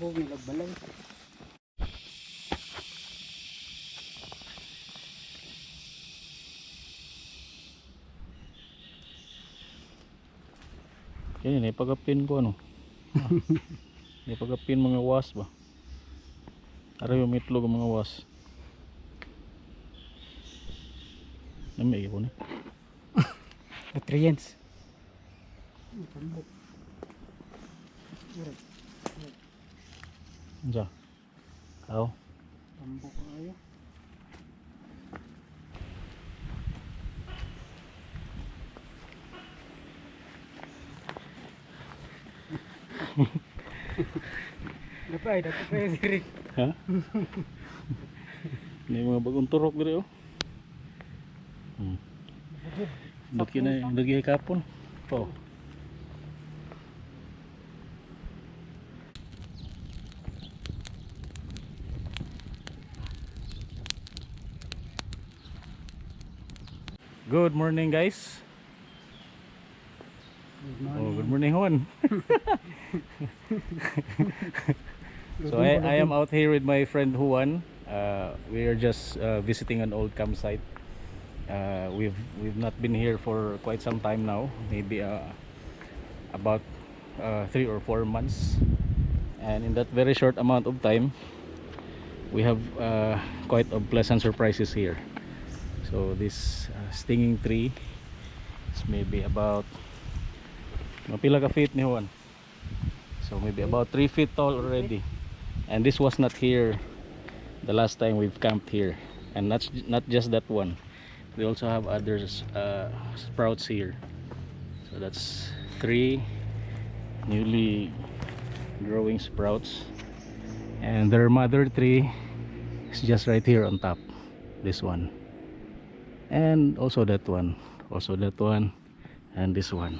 Bog nilagbalay. Yan, ipagapin ko ano. Ipagapin mga was ba. Ara yung itlog ng mga was. Namay ko ni. Nutrients. Tambok. Diyan. Aw. Tambok ayo. Dapat diri. Ha? Ini mga bagong turok diri oh. Lagi kapon. Oh. Good morning guys. Good morning Juan. So I am out here with my friend Juan. We are just visiting an old campsite. We've not been here for quite some time now, maybe about 3 or 4 months, and in that very short amount of time we have quite a pleasant surprises here. So this stinging tree is maybe about mapila ka feet ni Juan, so maybe about 3 feet tall already, and this was not here the last time we've camped here. And not just that one, we also have others sprouts here. So that's 3 newly growing sprouts, and their mother tree is just right here on top. This one, and also that one, and this one.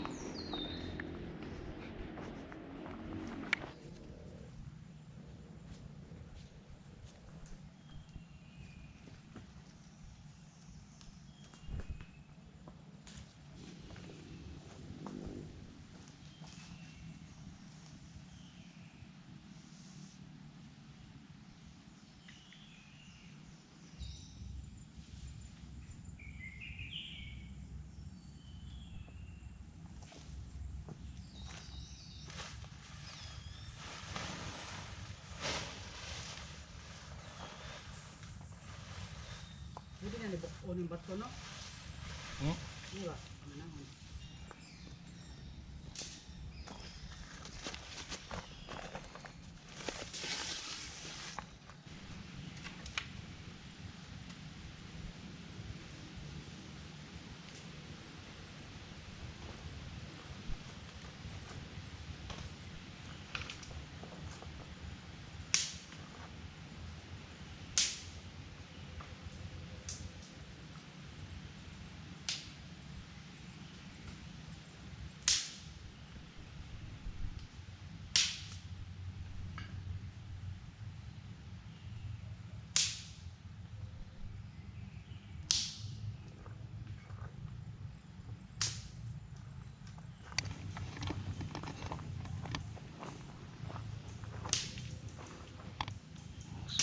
Hindi na libok uning bato no. Wala. Manangon.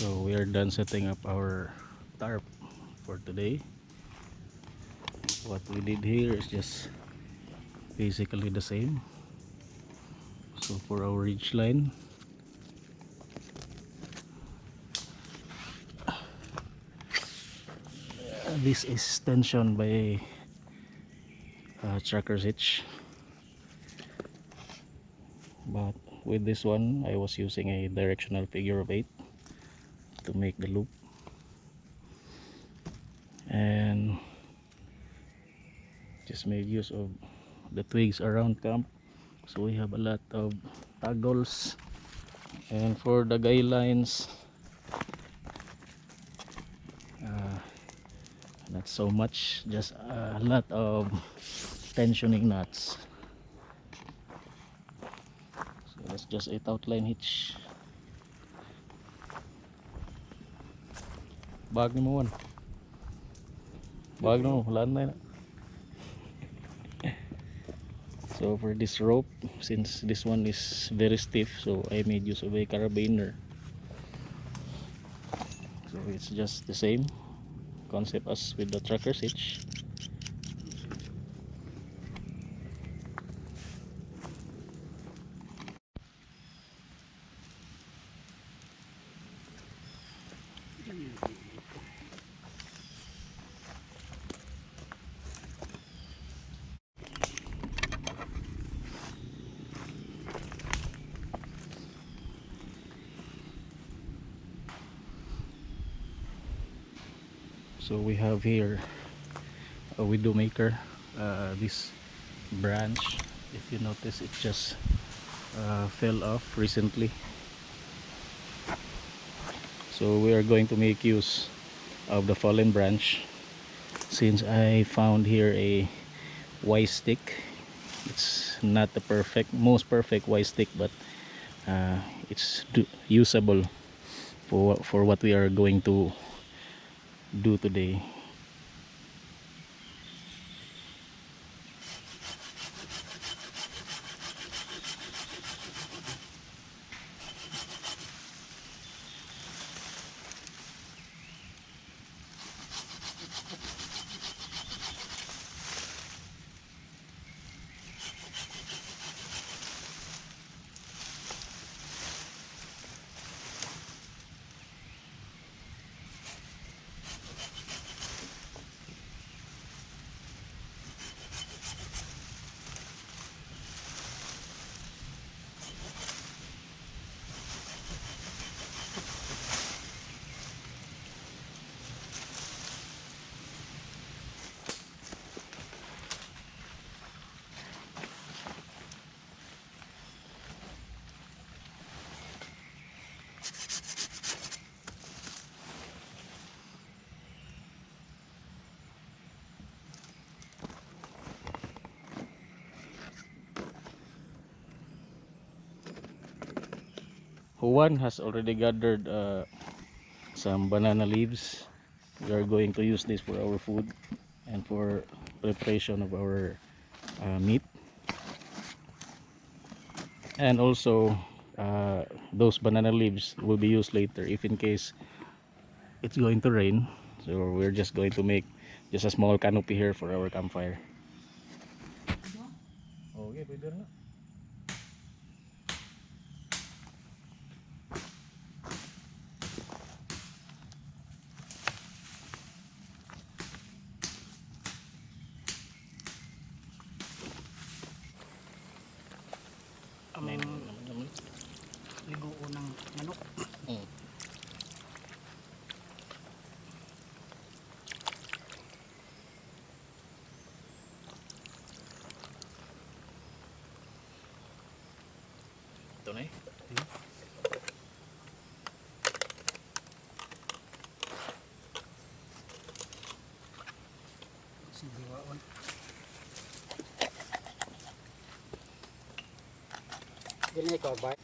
So we are done setting up our tarp for today. What we did here is just basically the same. So for our ridge line, this is tension by tracker's hitch, but with this one I was using a directional figure of 8 to make the loop, and just made use of the twigs around camp. So we have a lot of toggles, and for the guy lines, not so much, just a lot of tensioning knots. So that's just a outline hitch. Bag ni mo, bag no, wala na yun. So for this rope, since this one is very stiff, so I made use of a carabiner. So it's just the same concept as with the tracker hitch. So we have here a widow maker. This branch, if you notice, it just fell off recently. So we are going to make use of the fallen branch, since I found here a Y stick. It's not the most perfect Y stick, but it's usable for what we are going to do today. Juan has already gathered some banana leaves. We are going to use this for our food and for preparation of our meat. And also those banana leaves will be used later if in case it's going to rain. So we're just going to make just a small canopy here for our campfire. Okay, pwede na. Ligo ng manok. Ito na eh. Sigawan. Ganyan ikaw ba?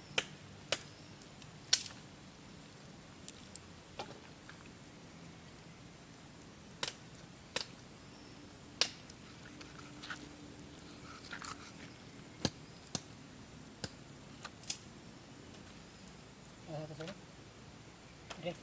Okay.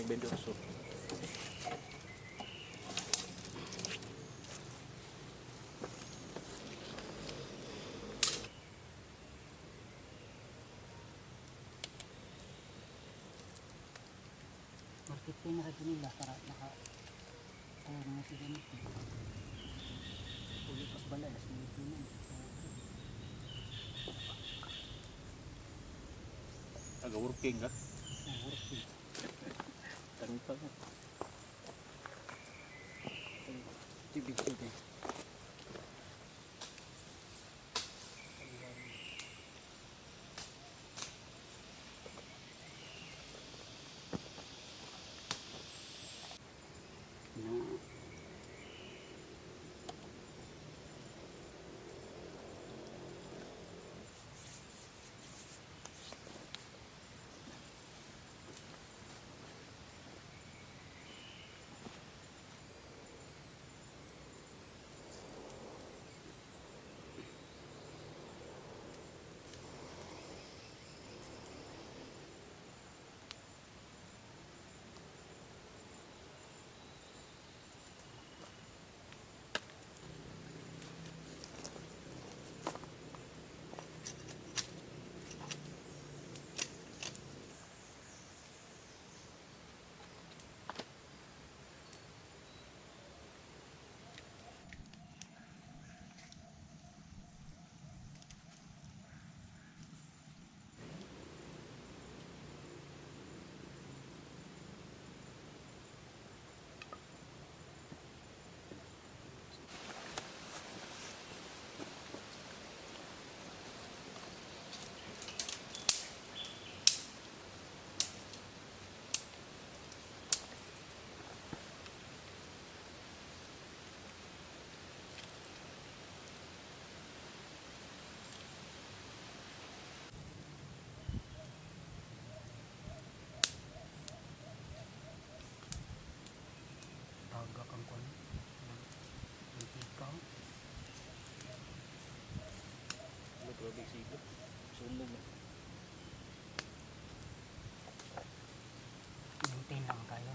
may 28. Marketing na sa nila para naka kaya mga si ganit. Ulit pas balay as nito na. Working ka? Working. Tanita mo. Tibig tibig. Tagak ang kon. Ikaw. Grabe sigo. Sunog na. Maintain lang kayo.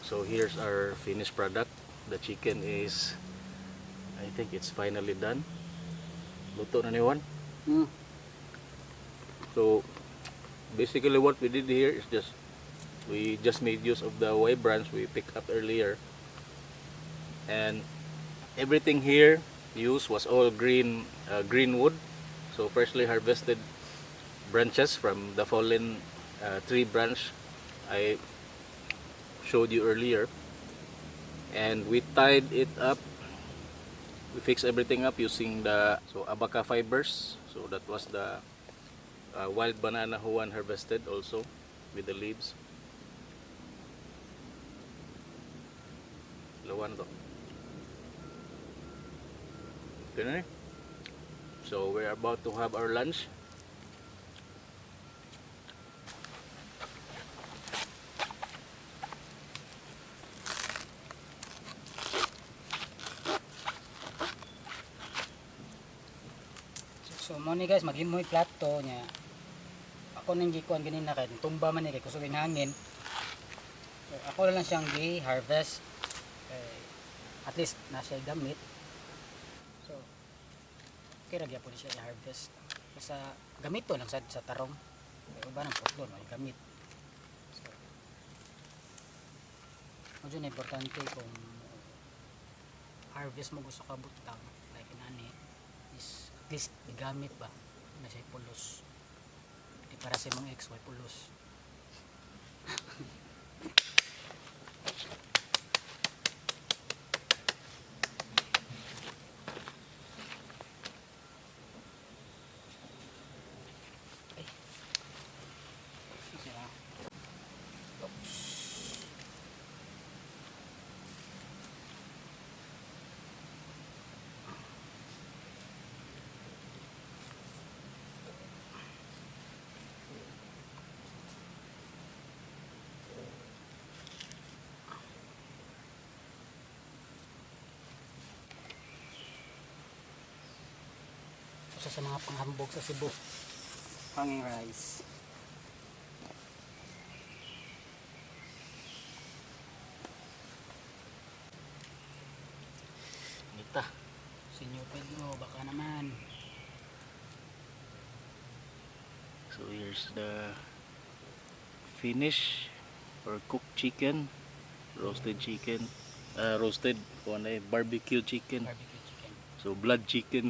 So here's our finished product. The chicken is, I think it's finally done. Luto na ni Juan. So basically what we did here is we just made use of the Y branch we picked up earlier, and everything here used was all green wood. So freshly harvested branches from the fallen tree branch I showed you earlier, and we tied it up. We fixed everything up using the abaca fibers. So that was the wild banana Juan harvested also with the leaves. Lawan to. Ganun eh. So we're about to have our lunch. So mo ni guys, maghimoy plato nya. Ako nang gikuan ganina kay tumba man ni kay kusugin hangin. So, ako na lang siyang gi-harvest. At least na siya gamit. So okay ra gyapon siya i-harvest. Basta gamit to lang sa tarong. Kay uban ang putlon ay gamit. So medyo na importante kung harvest mo gusto ka butang like inani is at least gamit ba na siya pulos. Di para sa mga ex pulos. isa sa mga panghambog sa Cebu. Hanging rice. Nita. Senyor Pedro, baka naman. So here's the finish or cooked chicken, roasted chicken, roasted barbecue chicken. Barbecue chicken. So blood chicken.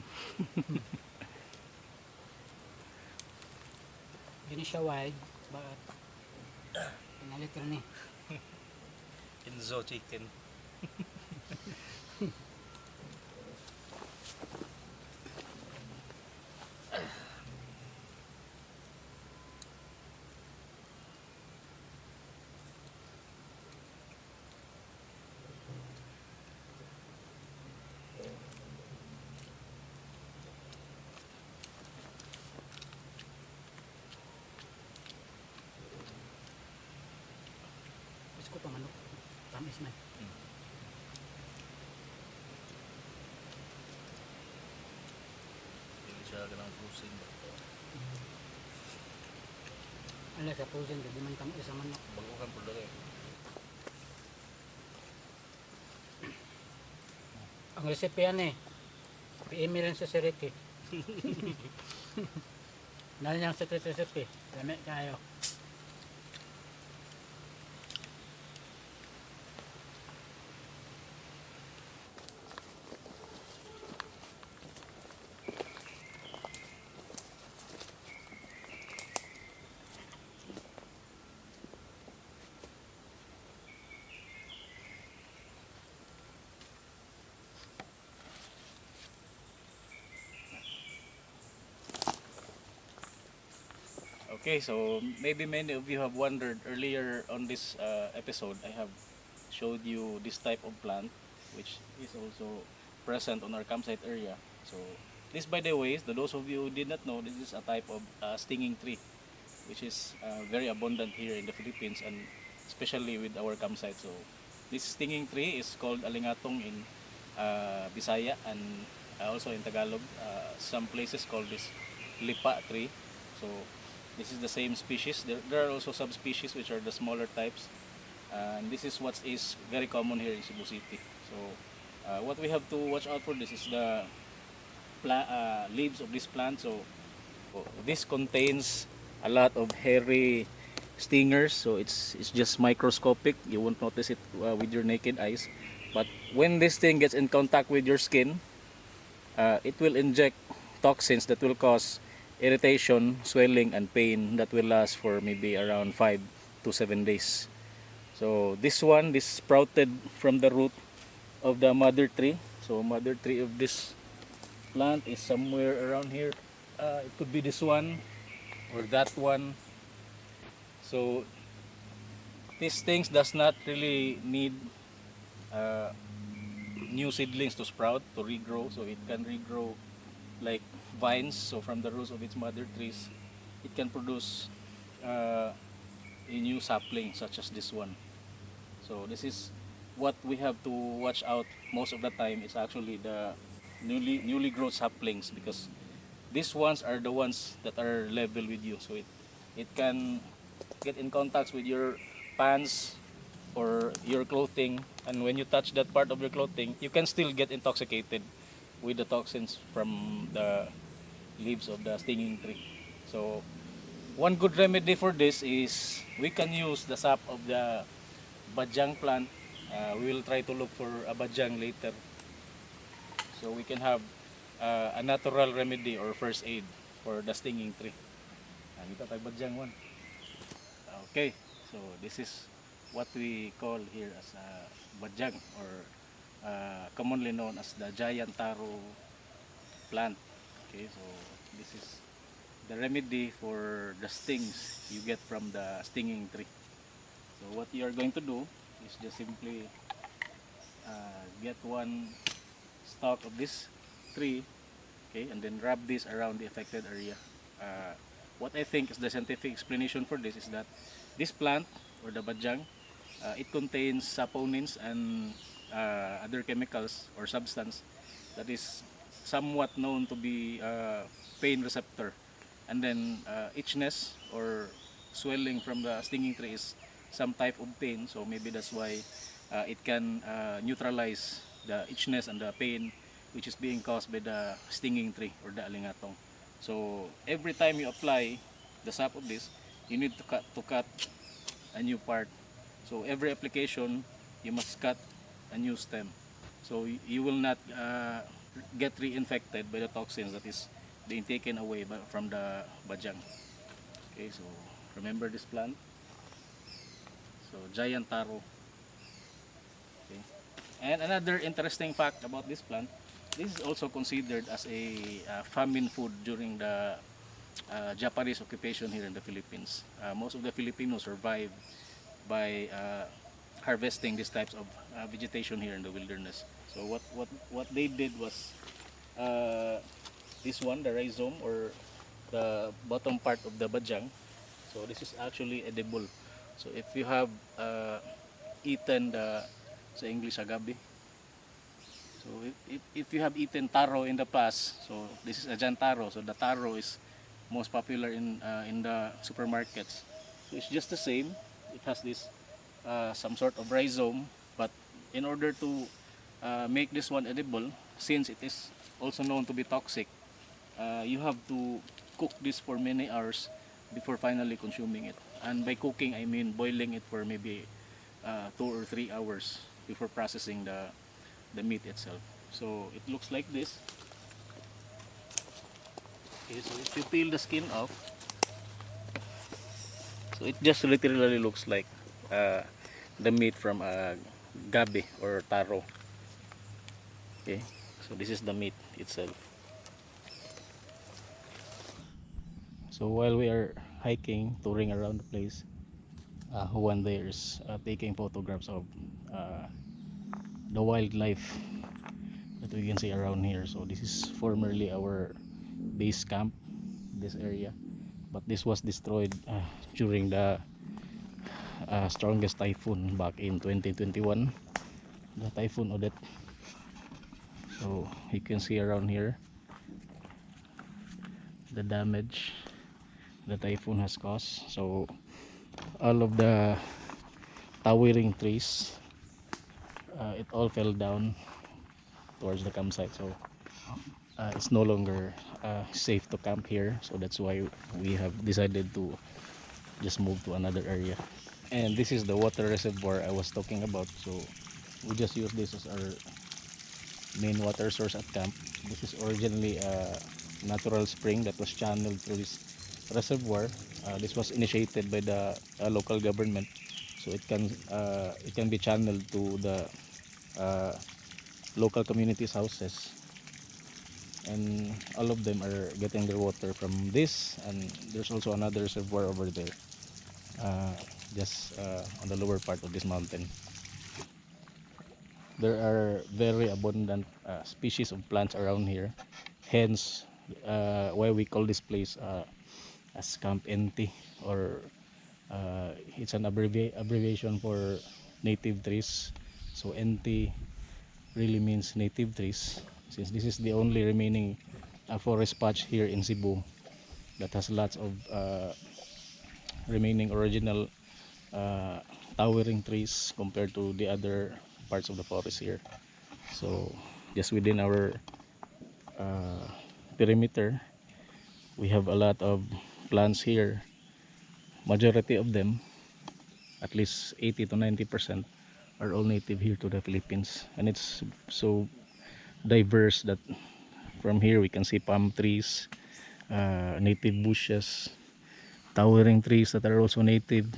Hindi siya wide, but pinalit rin eh. Enzo chicken. Gusto ko pa manok. Tamis man. Hindi siya ganang frozen. Ala sa frozen, di man kamo isa manok. Baguhan po lang eh. Ang recipe yan eh. PM lang sa Siriti. Nala niyang secret recipe. Lami kayo. Okay, so maybe many of you have wondered earlier on this episode, I have showed you this type of plant, which is also present on our campsite area. So this, by the way, those of you who did not know, this is a type of stinging tree, which is very abundant here in the Philippines and especially with our campsite. So this stinging tree is called alingatong in Bisaya and also in Tagalog. Some places call this lipa tree. So this is the same species. There are also subspecies which are the smaller types. And this is what is very common here in Cebu City. So what we have to watch out for this is the leaves of this plant. So this contains a lot of hairy stingers. So it's just microscopic. You won't notice it with your naked eyes. But when this thing gets in contact with your skin, it will inject toxins that will cause irritation, swelling, and pain that will last for maybe around 5 to 7 days. So this sprouted from the root of the mother tree. So mother tree of this plant is somewhere around here. It could be this one or that one. So these things does not really need new seedlings to sprout, to regrow. So it can regrow like vines. So from the roots of its mother trees, it can produce a new sapling such as this one. So this is what we have to watch out most of the time. Is actually the newly grown saplings, because these ones are the ones that are level with you. So it can get in contact with your pants or your clothing, and when you touch that part of your clothing, you can still get intoxicated with the toxins from the leaves of the stinging tree. So one good remedy for this is we can use the sap of the bajang plant. We will try to look for a bajang later, so we can have a natural remedy or first aid for the stinging tree. Dito tayo bajang one. Okay, so this is what we call here as a bajang, or commonly known as the giant taro plant. Okay, so this is the remedy for the stings you get from the stinging tree. So what you are going to do is just simply get one stalk of this tree, okay, and then rub this around the affected area. What I think is the scientific explanation for this is that this plant, or the bajang, it contains saponins and other chemicals or substance that is somewhat known to be pain receptor, and then itchiness or swelling from the stinging tree is some type of pain, so maybe that's why it can neutralize the itchiness and the pain which is being caused by the stinging tree or the alingatong. So every time you apply the sap of this, you need to cut a new part. So every application, you must cut a new stem. So you will not get reinfected by the toxins that is being taken away from the bajang. Okay, so remember this plant. So giant taro. Okay. And another interesting fact about this plant, this is also considered as a famine food during the Japanese occupation here in the Philippines. Most of the Filipinos survive by harvesting these types of vegetation here in the wilderness. So what they did was this one, the rhizome or the bottom part of the bajang. So this is actually edible. So if you have eaten the sa English agabi. So if you have eaten taro in the past, so this is a Jan taro. So the taro is most popular in the supermarkets. So it's just the same. It has this some sort of rhizome, but in order to make this one edible, since it is also known to be toxic, you have to cook this for many hours before finally consuming it. And by cooking, I mean boiling it for maybe 2 or 3 hours before processing the meat itself. So it looks like this. Okay, so if you peel the skin off, so it just literally looks like the meat from gabi or taro. Okay, so this is the meat itself. So while we are hiking, touring around the place, Juan there is taking photographs of the wildlife that we can see around here. So this is formerly our base camp, this area, but this was destroyed during the strongest typhoon back in 2021, the Typhoon Odette. So you can see around here the damage the typhoon has caused. So all of the towering trees, it all fell down towards the campsite. So it's no longer safe to camp here, so that's why we have decided to just move to another area. And this is the water reservoir I was talking about. So we just use this as our main water source at camp. This is originally a natural spring that was channeled through this reservoir. This was initiated by the local government, so it can be channeled to the local communities' houses, and all of them are getting their water from this. And there's also another reservoir over there, just on the lower part of this mountain. There are very abundant species of plants around here, hence why we call this place as Camp NT, or it's an abbreviation for native trees. So NT really means native trees, since this is the only remaining forest patch here in Cebu that has lots of remaining original towering trees compared to the other parts of the forest here. So just within our perimeter, we have a lot of plants here. Majority of them, at least 80 to 90%, are all native here to the Philippines, and it's so diverse that from here we can see palm trees, native bushes, towering trees that are also native.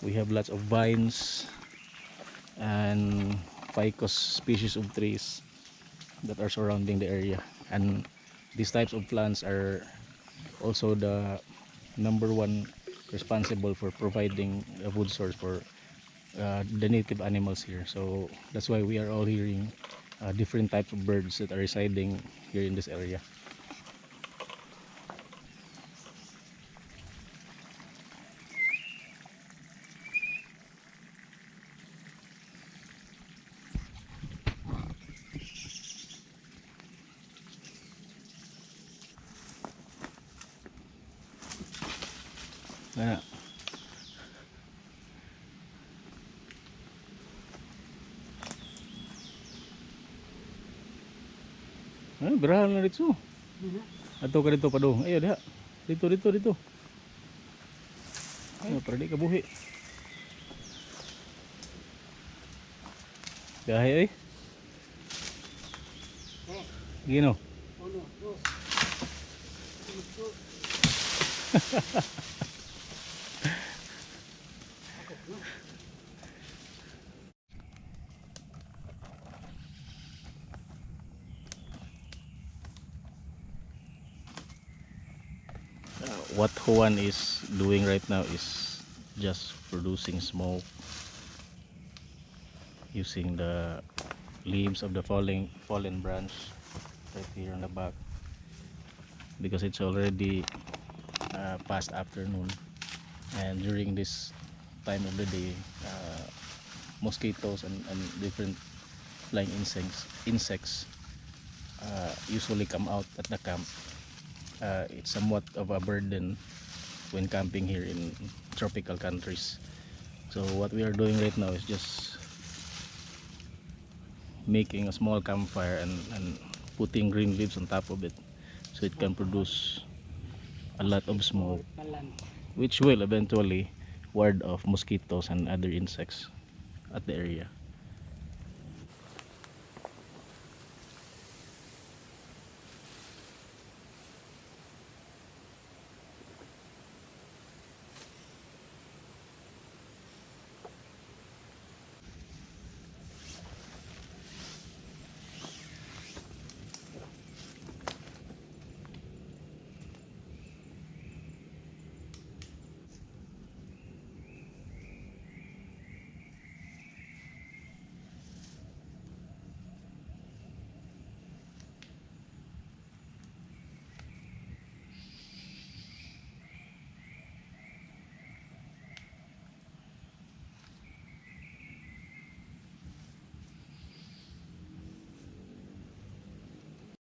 We have lots of vines and ficus species of trees that are surrounding the area, and these types of plants are also the number one responsible for providing a food source for the native animals here. So that's why we are all hearing different types of birds that are residing here in this area. Ah. Birahan na dito. Ato ka dito pa do. Ayo diha. Dito dito dito. Ayo para di ka buhi. Gahe eh. Gino. Uno, dos. What Juan is doing right now is just producing smoke using the leaves of the fallen branch right here on the back, because it's already past afternoon, and during this time of the day mosquitoes and different flying insects usually come out at the camp. It's somewhat of a burden when camping here in tropical countries. So what we are doing right now is just making a small campfire and putting green leaves on top of it, so it can produce a lot of smoke, Kalan. which will eventually ward off mosquitoes and other insects at the area.